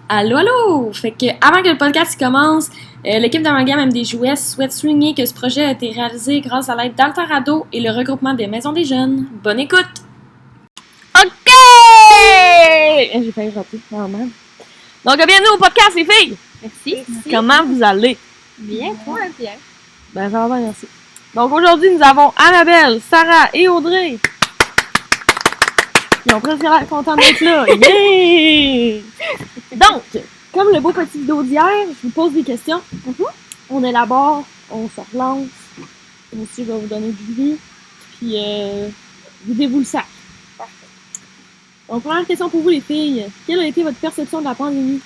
Allô, allô! Fait que avant que le podcast commence, l'équipe d'Amalgame aime des jouets souhaite souligner que ce projet a été réalisé grâce à l'aide d'Altarado et le regroupement des maisons des jeunes. Bonne écoute! OK! J'ai failli rater, vraiment. Donc, bienvenue au podcast, les filles! Merci. Comment vous allez? Bien, toi, bien. Ben, ça va bien, merci. Donc, aujourd'hui, nous avons Annabelle, Sarah et Audrey. Ils ont presque l'air contents d'être là. Yeah! Donc, comme le beau petit vidéo d'hier, je vous pose des questions. On élabore, on se relance. Monsieur va vous donner du bruit. Puis, videz-vous le sac. Parfait. Donc, première question pour vous, les filles. Quelle a été votre perception de la pandémie?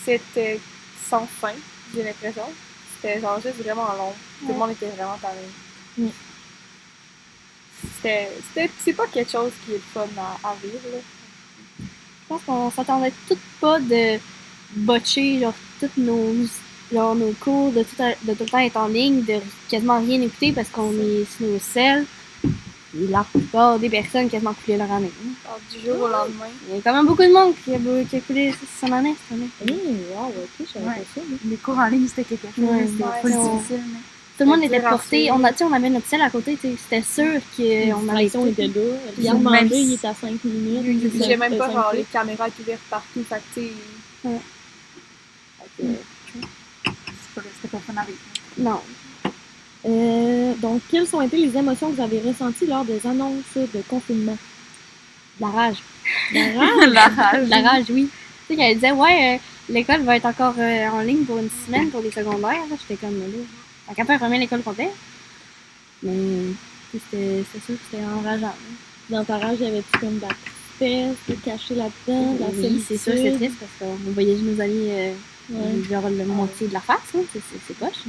C'était sans fin, j'ai l'impression. C'était genre juste vraiment long. Tout le monde était vraiment tanné. C'est pas quelque chose qui est fun à vivre, là. Je pense qu'on s'attendait toutes pas de botcher genre toutes nos cours, de tout le temps être en ligne, de quasiment rien écouter parce qu'on est sur nos selles. Et la plupart des personnes quasiment coulaient leur année. Alors, du jour au lendemain. Il y a quand même beaucoup de monde qui a coulé son année cette année. Wow, ok, je savais pas ça. Les cours en ligne, c'était quelque chose. C'était pas difficile. Mais... Tout le monde était porté. On avait notre selle à côté. C'était sûr qu'on avait son était là. Hier, manger, il était à 5 minutes. J'ai même pas genre les caméras ouvertes partout. Fait que tu sais. C'était pas fun à vivre. Non. Donc, quelles ont été les émotions que vous avez ressenties lors des annonces de confinement? La rage. La rage? La rage. La rage, oui. Tu sais, quand elle disait, ouais, l'école va être encore en ligne pour une semaine pour les secondaires. J'étais comme, là. Tant qu'à faire remettre l'école complète. Mais c'était sûr que c'était enrageant. Dans ta rage, y avait-tu comme de la tristesse, de cacher là-dedans, de la Oui, c'est sûr, c'est triste parce qu'on voyait juste nos amis genre le moitié de la face. Hein. C'est poche.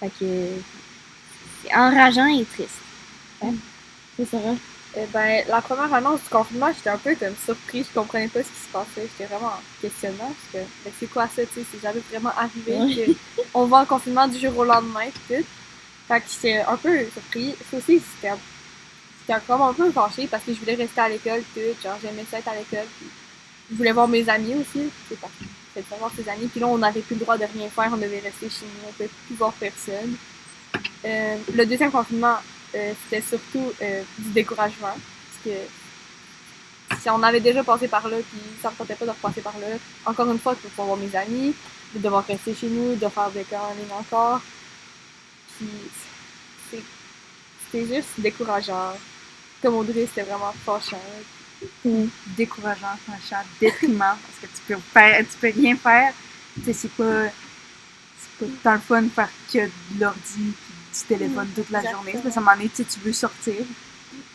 Fait que c'est enrageant et triste. Ouais. C'est ça. Ben, la première annonce du confinement, j'étais un peu comme surprise. Je comprenais pas ce qui se passait. J'étais vraiment en questionnement. Parce que, ben, c'est quoi ça, tu sais? C'est jamais vraiment arrivé qu'on va en confinement du jour au lendemain, tout. Fait que j'étais un peu surprise. Ça aussi, j'étais comme un peu fâchée parce que je voulais rester à l'école, tout. Genre, j'aimais ça être à l'école. Puis je voulais voir mes amis aussi. C'est parce que j'étais voir ses amis. Puis là, on n'avait plus le droit de rien faire. On devait rester chez nous. On pouvait plus voir personne. Le deuxième confinement, c'était surtout du découragement. Parce que si on avait déjà passé par là, puis ça me tentait pas de repasser par là, encore une fois, de pouvoir voir mes amis, de devoir rester chez nous, de faire des cours en ligne encore. Puis c'était juste décourageant. Comme Audrey, c'était vraiment fâchant. Décourageant, fâchant, déprimant, parce que tu peux rien faire. Tu sais, c'est pas tant le fun de faire que de l'ordi du téléphone toute la journée. Parce qu'à un moment donné, tu veux sortir. Tu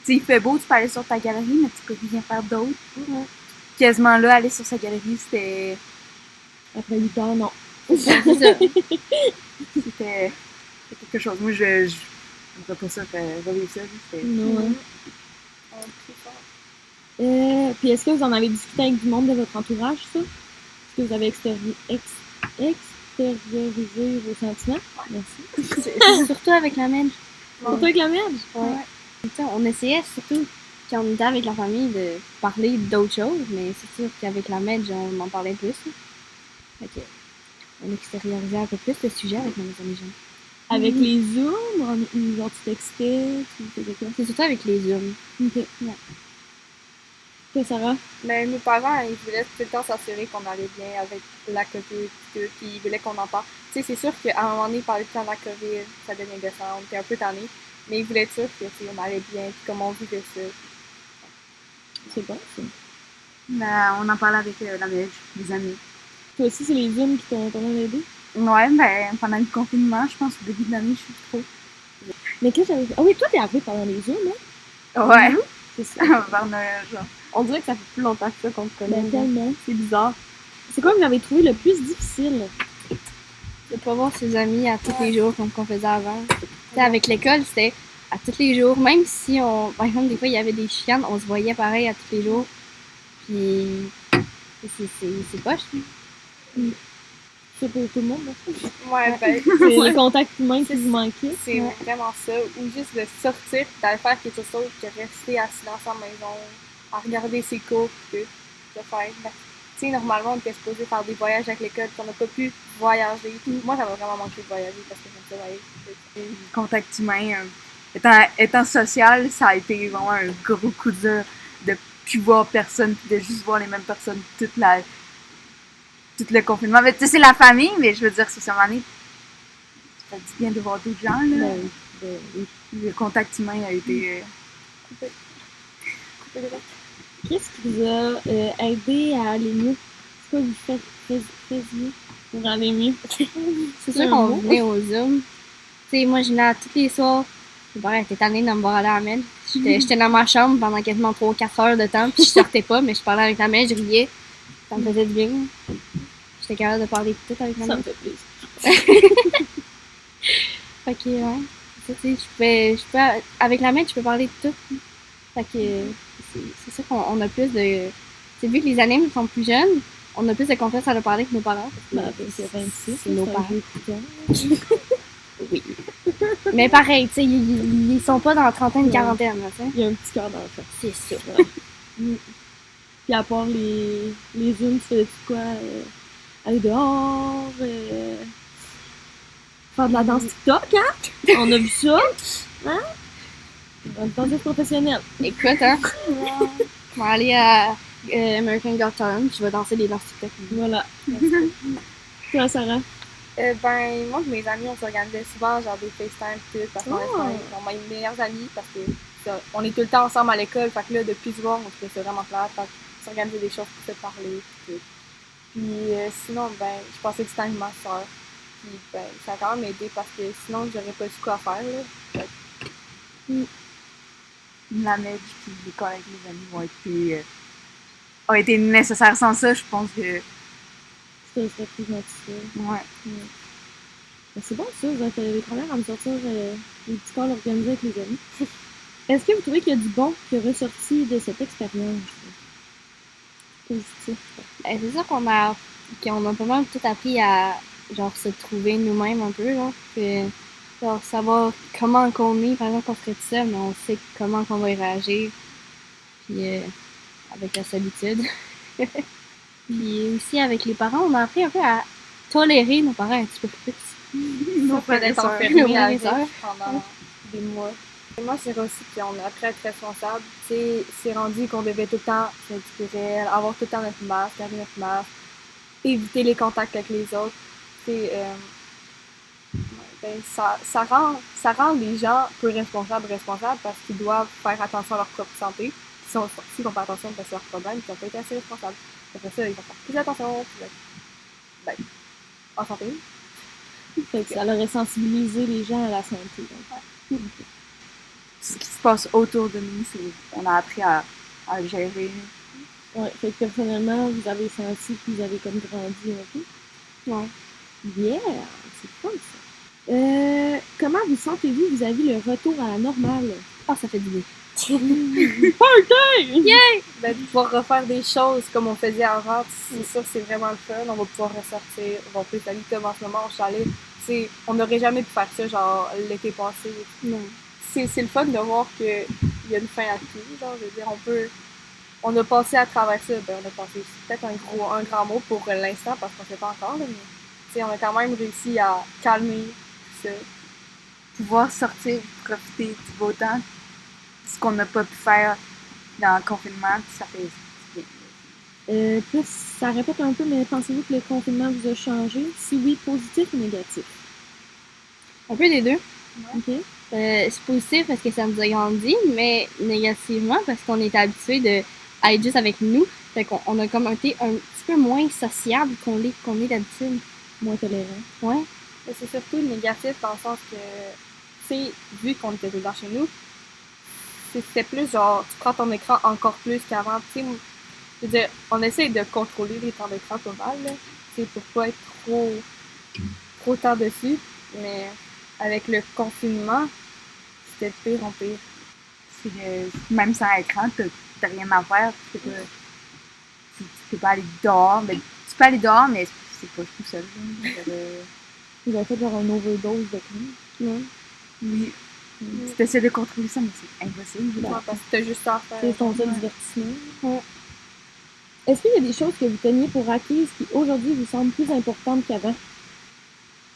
sais, il fait beau, tu peux aller sur ta galerie, mais tu peux rien faire d'autre. Quasiment là, aller sur sa galerie, c'était... Après 8 heures, non. C'est ça. C'était quelque chose. Moi, je n'aimerais pas ça, revivre ça. C'était... Non. Puis est-ce que vous en avez discuté avec du monde de votre entourage, ça? Est-ce que vous avez extériorisé vos sentiments? Merci. C'est surtout avec la mène. Surtout avec la merde? Ouais. On essayait surtout quand on était avec la famille de parler d'autres choses, mais c'est sûr qu'avec la mène, on en parlait plus. Fait on extériorisait un peu plus le sujet avec nos amis jeunes. Avec les Zooms, genre tu textais, tu faisais quoi? C'est surtout avec les Zooms. Ok. Ouais. Toi, Sarah? Mais mes parents, ils voulaient tout le temps s'assurer qu'on allait bien avec la COVID, puis ils voulaient qu'on en parle. Tu sais, c'est sûr qu'à un moment donné, ils parlaient tout le temps de la COVID, ça devenait gossant, on était un peu tannés, mais ils voulaient être sûrs qu'on allait bien, puis comment on vivait ça. C'est bon, ça. Ben, on en parlait avec la neige, les amis. Toi aussi, c'est les Zooms qui t'ont aidé? Ouais, ben, pendant le confinement, je pense, au début de l'année, je suis trop. Mais que j'avais... Ah oui, toi, t'es arrivé pendant les Zooms, hein? Ouais. C'est ça. Vers Noël, genre. On dirait que ça fait plus longtemps que ça qu'on te connaît. Ben, tellement. C'est bizarre. C'est quoi que vous avez trouvé le plus difficile? De pas voir ses amis à tous les jours comme qu'on faisait avant. T'sais, avec l'école, c'était à tous les jours. Même si par exemple, des fois, il y avait des chicanes, on se voyait pareil à tous les jours. Puis, c'est poche. C'est pour tout le monde, là. Ouais, ben, C'est les contacts humains qui vous manquaient. c'est vraiment ça. Ou juste de sortir, d'aller faire quelque chose que rester assis dans sa maison, à regarder ses cours, tout. de faire. Tu sais, normalement, on était supposé faire des voyages avec l'école, puis on n'a pas pu voyager. Puis moi, ça m'a vraiment manqué de voyager parce que j'aime ça voyager. Le contact humain, étant social, ça a été vraiment un gros coup dur de plus voir personne, puis de juste voir les mêmes personnes tout le confinement. Mais tu sais, c'est la famille, mais je veux dire, c'est année, ça dit bien de voir d'autres gens, là. Le contact humain a été... Qu'est-ce qui vous a aidé à aller mieux? C'est quoi que vous faisiez pour aller mieux? C'est sûr qu'on venait au Zoom. Tu sais, moi, je venais tous les soirs. Mon père était tanné de me voir aller à la messe. J'étais dans ma chambre pendant quasiment 3-4 heures de temps, puis je sortais pas, mais je parlais avec la mère, je riais. Ça me faisait du bien. J'étais capable de parler tout avec la Ça mère. me fait plaisir. Fait que, ouais. Ça, tu sais, je peux, avec la mère, tu peux parler de tout. Fait que, c'est sûr qu'on a plus de. C'est vu que les animes sont plus jeunes, on a plus de confiance à leur parler que nos parents. Bah, c'est 26, c'est nos c'est un parents. vieux couteau. Oui. Mais pareil, tu sais, ils sont pas dans la trentaine, quarantaine, là, tu sais. Il y a un petit cœur d'enfant. C'est sûr. Puis à part les zooms, tu fais quoi? Aller dehors, faire de la danse TikTok, hein? On a vu ça, hein? On est danseuse professionnelle. Écoute, hein. Je vais aller à American Got Talent, je vais danser des danses TikTok. Voilà. Toi, Sarah? Ben, moi et mes amis, on s'organisait souvent, genre des FaceTime tout, parce qu'on est mes meilleurs amis, parce que on est tout le temps ensemble à l'école, fait que là, depuis du soir, on trouvait ça vraiment plate, fait qu'on s'organisait des choses pour se parler, tout. Puis sinon, ben, je passais du temps avec ma soeur, puis ben, ça a quand même aidé, parce que sinon, j'aurais pas su quoi faire, là. La neige puis l'école avec les amis ont été nécessaires. Sans ça, je pense que... Ça serait plus naturel. Ouais. Mais c'est bon ça, vous avez les premières à me sortir des petits calls organisés avec les amis. Est-ce que vous trouvez qu'il y a du bon qui est ressorti de cette expérience? Positif. Ben, c'est sûr qu'on a pas mal tout appris à genre se trouver nous-mêmes un peu, genre. Puis, genre savoir comment qu'on est, par exemple, on serait tout seul, mais on sait comment qu'on va y réagir. Puis avec la solitude. Puis aussi avec les parents, on a appris un peu à tolérer nos parents un petit peu plus. Nos frères et sœurs. Nos frères et Avec sœurs. pendant des mois. Et moi, c'est aussi qu'on a appris à être responsable. Tu sais, c'est rendu qu'on devait tout le temps se naturel, avoir tout le temps notre masque, garder notre masque, éviter les contacts avec les autres. Tu sais, ben, ça rend les gens peu responsables parce qu'ils doivent faire attention à leur propre santé. S'ils font pas attention, ben, c'est leur problème, ils n'ont pas été assez responsables. Après ça, ils vont faire plus attention, puis ben, en santé. Fait que ça aurait sensibilisé les gens à la santé. Donc. Ce qui se passe autour de nous, on a appris à le gérer. Ouais, fait que personnellement, vous avez senti que vous avez comme grandi un peu. Ouais. Yeah! C'est fun ça. Comment vous sentez-vous vis-à-vis le retour à la normale? Ah, ça fait du bien. Party! Ben, de pouvoir refaire des choses comme on faisait avant, c'est sûr, c'est vraiment le fun. On va pouvoir ressortir, on va plus aller comme en ce moment au chalet. T'sais, on n'aurait jamais pu faire ça, genre, l'été passé. Non. C'est le fun de voir qu'il y a une fin à tout. Genre, je veux dire, on a passé à travers ça. Ben, on a passé, c'est peut-être un grand mot pour l'instant parce qu'on ne sait pas encore, là, mais on a quand même réussi à calmer tout ça. Pouvoir sortir, profiter du beau temps, ce qu'on n'a pas pu faire dans le confinement, ça fait bien. Plus, ça répète un peu, mais pensez-vous que le confinement vous a changé? Si oui, positif ou négatif? Un peu des deux. Ok. C'est positif parce que ça nous a grandi, mais négativement parce qu'on est habitué à être juste avec nous. Fait qu'on a comme été un petit peu moins sociable qu'on est d'habitude. Moins tolérant. Ouais. Mais c'est surtout négatif dans le sens que, tu sais, vu qu'on était dedans chez nous, c'était plus genre, tu prends ton écran encore plus qu'avant. Tu sais, je veux dire, on essaye de contrôler les temps d'écran pas mal, là, tu sais, pour pas être trop tard dessus, mais avec le confinement, c'était de pire en pire. Même sans écran, t'as rien à faire. Tu peux pas aller dehors. Mais tu peux aller dehors, mais c'est pas tout seul. Vous avez fait genre un overdose de clé? Non. Oui. Tu essaies de contrôler ça, mais c'est impossible. Ouais, parce que t'as juste ça à faire. C'est ton seul divertissement. Est-ce qu'il y a des choses que vous teniez pour acquises qui aujourd'hui vous semblent plus importantes qu'avant?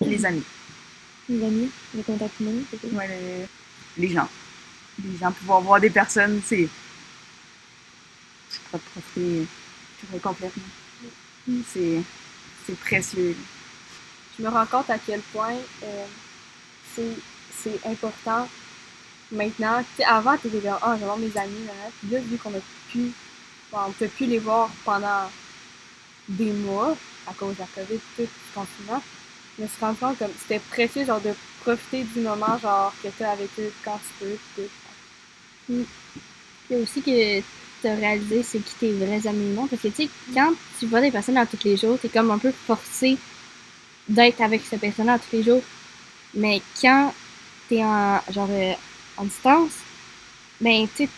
Les amis. Les amis, les contacts humains, peut-être? Ouais, les gens. Les gens, pouvoir voir des personnes, c'est. Tu pourrais profiter complètement. C'est précieux. Je me rends compte à quel point c'est important maintenant. Tu sais, avant, tu étais comme, ah, je vais voir mes amis, là. Puis là, vu qu'on a pu, bon, on peut plus les voir pendant des mois à cause de la COVID, tout le confinement, je me suis rendu compte comme c'était précieux, genre, de profiter du moment, genre, que t'as avec eux quand tu peux, tout. Il y a aussi que tu as réalisé c'est qui tes vrais amis non. Parce que, tu sais, quand tu vois des personnes dans tous les jours, t'es comme un peu forcé d'être avec cette personne-là tous les jours. Mais quand t'es en distance, ben, tu sais,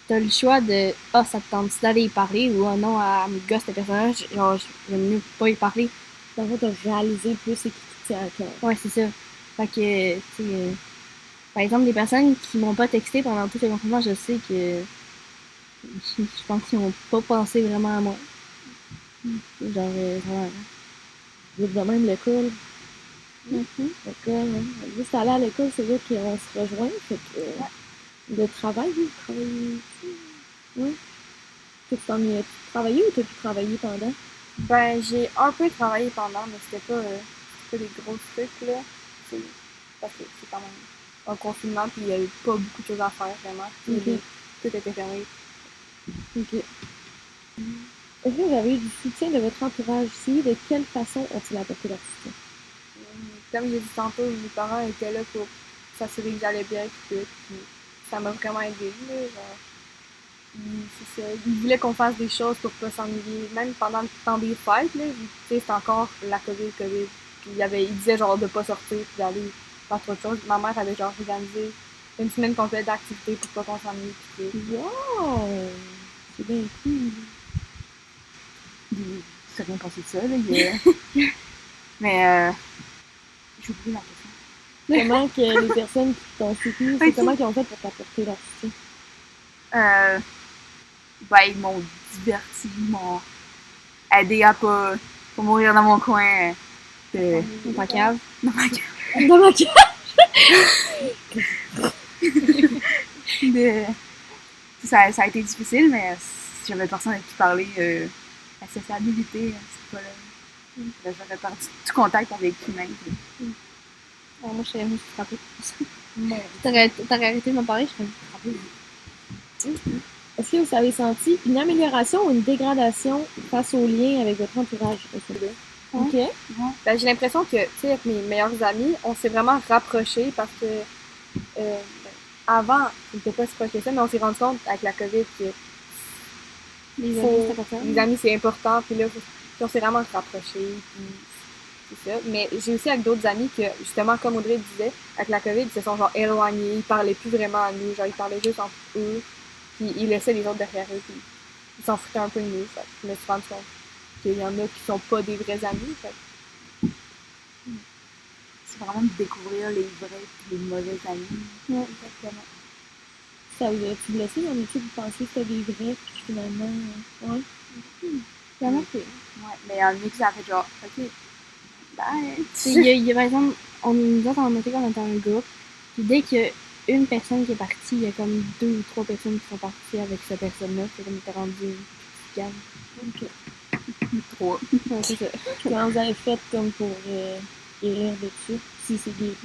t'as le choix de ça te tente d'aller y parler ou non, à me gosse cette personne-là, genre, j'aime mieux pas y parler. En fait, t'as réalisé plus c'est qui te tient à cœur. Ouais, c'est ça. Fait que, tu sais, par exemple, des personnes qui m'ont pas texté pendant tout le confinement, je sais que je pense qu'ils n'ont pas pensé vraiment à moi. Genre, vraiment. Vous êtes de même l'école. L'école, hein. Juste aller à l'école, c'est là qu'on se rejoint. Fait que, le travail, vous travaillez ici? Oui. Tu travaillé ou t'as pu travailler pendant? Ben, j'ai un peu travaillé pendant, mais c'était pas des gros trucs, là. C'est- Parce que c'est quand même un confinement, puis il y a eu pas beaucoup de choses à faire, vraiment. Ok. Tout était fermé. Ok. Est-ce que vous avez eu du soutien de votre entourage ici? De quelle façon ont-ils apporté leur soutien? Comme j'ai dit tantôt, mes parents étaient là pour s'assurer que j'allais bien, puis tout. Puis ça m'a vraiment aidé, là. Genre, c'est ça. Ils voulaient qu'on fasse des choses pour pas s'ennuyer. Même pendant le temps des fêtes, là, tu sais, c'était encore la COVID. Puis ils disaient genre de pas sortir, puis d'aller faire autre chose. Ma mère avait genre organisé une semaine complète d'activités pour pas qu'on s'ennuie, puis tout. Wow! C'est bien cool. Je sais rien pensé de ça, là. Mais, j'ai oublié la question. Comment que les personnes qui t'ont soutenu, c'est Ok. comment qu'ils ont fait pour t'apporter leur soutien? Ben, ils m'ont diverti, ils m'ont aidé à pas mourir dans mon coin. Dans ta cave. Dans ma cave. Dans ma cave! Ça a été difficile, mais si j'avais personne avec qui parler, la sociabilité, c'est pas là. J'aurais perdu tout contact avec l'humain. Moi, je serais frappée. T'aurais arrêté de me parler, je serais frappée. Est-ce que vous avez senti une amélioration ou une dégradation face au lien avec votre entourage? Ok. Ben, j'ai l'impression que, tu sais, avec mes meilleurs amis, on s'est vraiment rapprochés parce que ben, avant, on n'était pas si proches que ça, mais on s'est rendu compte avec la COVID que Les faut- amis, c'est important. les amis, c'est important, puis là, puis on s'est vraiment rapprochés, puis c'est ça. Mais j'ai aussi avec d'autres amis que, justement, comme Audrey disait, avec la COVID, ils se sont genre éloignés, ils parlaient plus vraiment à nous, genre ils parlaient juste entre eux, puis ils laissaient les autres derrière eux, puis ils s'en foutaient un peu de nous. Fait que je me suis rendu compte qu'il y en a qui sont pas des vrais amis. Fait que C'est vraiment de découvrir les vrais et les mauvais amis. Ouais. Exactement. Ça vous a-tu blessé? En études, vous pensiez que c'était des vrais, puis finalement. Ouais. Vraiment, Ouais, mais en mix, ça fait genre, ok, bye. il y a par exemple, nous autres, on était comme dans un groupe, puis dès qu'il y a une personne qui est partie, il y a comme 2 ou 3 personnes qui sont parties avec cette personne-là, c'est comme t'es rendu calme. Ok. Trois. Ouais, c'est ça. Comment vous avez fait comme pour guérir dessus, si c'est guéri?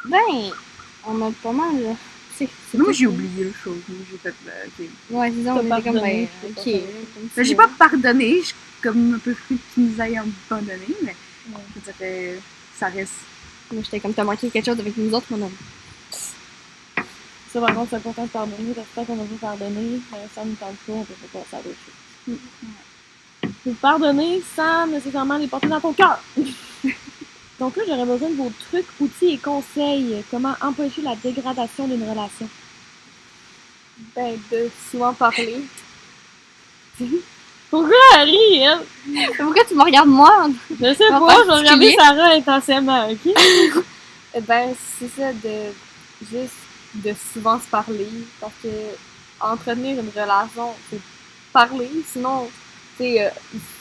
Ben, on a pas mal, là. C'est Moi, tout. j'ai oublié le chose. Moi, j'ai fait, ok. Ouais, c'est ça, on T'as était comme, pardonné, ben, t'as ok. pardonné. comme Mais si, j'ai pas pardonné, je suis comme un peu fruit qu'ils nous aient abandonné, mais Ouais. ça reste. Moi, j'étais comme, t'as manqué quelque chose avec nous autres, mon homme. Ça, par contre, c'est important de pardonner, parce que quand on veut pardonner, ça ne tente pas, on peut pas passer à d'autres choses. Faut pardonner sans nécessairement les porter dans ton cœur. Donc là, j'aurais besoin de vos trucs, outils et conseils. Comment empêcher la dégradation d'une relation? ben, de souvent parler. Pourquoi elle rit, elle? Pourquoi tu me regardes, moi? Je sais En pas, je vais regarder particulier. Sarah intensément, ok? Eh ben, c'est ça, de souvent se parler, parce que entretenir une relation, c'est parler. Sinon, tu sais,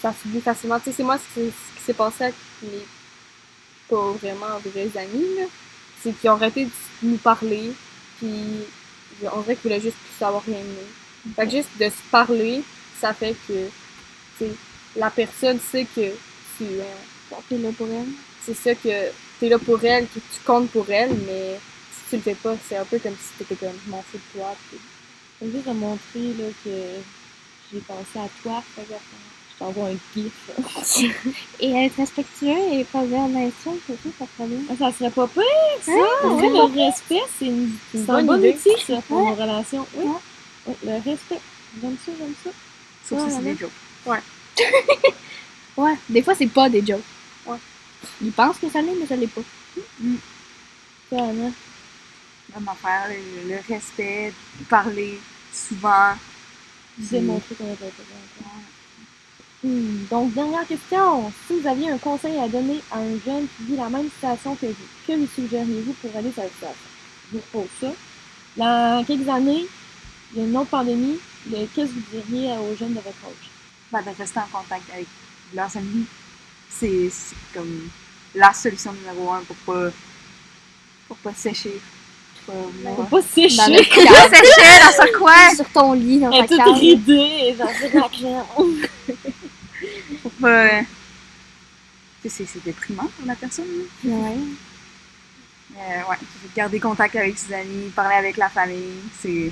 ça s'oublie facilement. Tu sais, c'est moi ce qui s'est passé avec mes pas vraiment vrais amis, là. C'est qu'ils ont arrêté de nous parler, puis on dirait qu'ils voulaient juste plus savoir rien de nous. Fait que juste de se parler, ça fait que, tu sais, la personne sait que T'es là pour elle. c'est ça, que t'es là pour elle, que tu comptes pour elle, mais si tu le fais pas, c'est un peu comme si t'étais comme, je m'en fous de toi. Puis... Comme juste de montrer là, que j'ai pensé à toi. Je t'envoie un gif. Et être respectueux et pas vers l'insulte, c'est ça, ça serait bien. Ça serait pas pire, ça! Ouais, Ouais, le respect, c'est un bonne bon idée. outil, ça, pour Ouais. nos relations. Oui. Ouais. Oui, le respect. J'aime ça, j'aime ça. Sauf Ouais, si c'est ouais. des jokes. Ouais, des fois, c'est pas des jokes. Ouais. Ils pensent que ça l'est, mais ça l'est pas. Vraiment. Même affaire, le respect, parler souvent. Démontrer qu'on est pas Donc, dernière question. Si vous aviez un conseil à donner à un jeune qui vit la même situation que vous, que lui suggériez-vous pour aller sa situation? Je vous repose ça. Dans quelques années, il y a une autre pandémie. Qu'est-ce que vous diriez aux jeunes de votre âge? Ben, de rester en contact avec leurs amis, c'est comme la solution numéro 1 pour pas sécher. Faut pas se sécher. Dans le Pas sécher dans ce coin! Sur ton lit, dans Elle ta est toute cave. ridée, genre c'est de la crème. Pour pas... C'est déprimant pour la personne, là. Ouais. Ouais, garder contact avec ses amis, parler avec la famille, c'est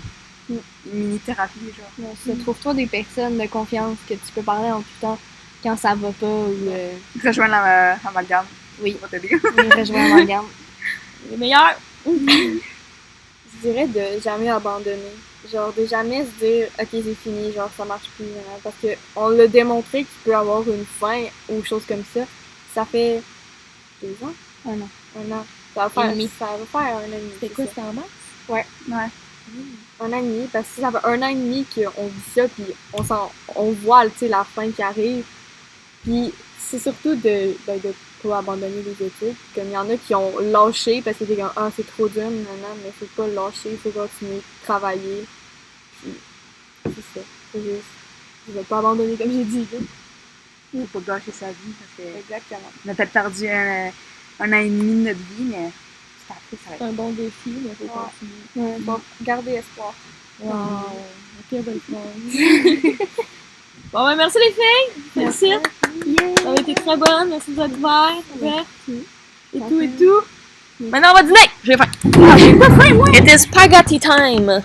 une mini-thérapie, genre. Trouve-toi des personnes de confiance que tu peux parler en tout temps quand ça va pas ou Rejoindre l'amalgame. Oui. Ça va t'aider. rejoindre la gamme. Les meilleurs. Je dirais de jamais abandonner. Genre, de jamais se dire, ok, c'est fini, genre, ça marche plus. Hein, parce que on l'a démontré qu'il peut avoir une fin ou chose comme ça. Ça fait 2 ans? Un an. Un an. Ça va faire, Et demi. ça va faire un an et demi. C'est quoi, c'était en mars? Ouais. Un an et demi, parce que ça fait un an et demi qu'on vit ça, puis on voit, tu sais, la fin qui arrive. Puis c'est surtout de pas abandonner les études. Comme il y en a qui ont lâché parce que c'était comme, ah, c'est trop dur, non, mais faut pas lâcher, il faut continuer de travailler. Puis c'est ça. C'est juste, je vais pas abandonner comme j'ai dit, là. Faut pas gâcher sa vie, parce que Exactement. on a peut-être perdu un an et demi de notre vie, mais c'est après, ça va C'est un bon défi, mais faut Ouais. continuer. Ouais. Bon, gardez espoir. Wow. Ok, belle phrase. Bon, ben merci les filles. Merci. Ça a été très bonne. Merci de votre verre. Ouvert. Et tout, et tout. Maintenant, on va dîner. J'ai faim. J'ai pas faim, moi. It is spaghetti time.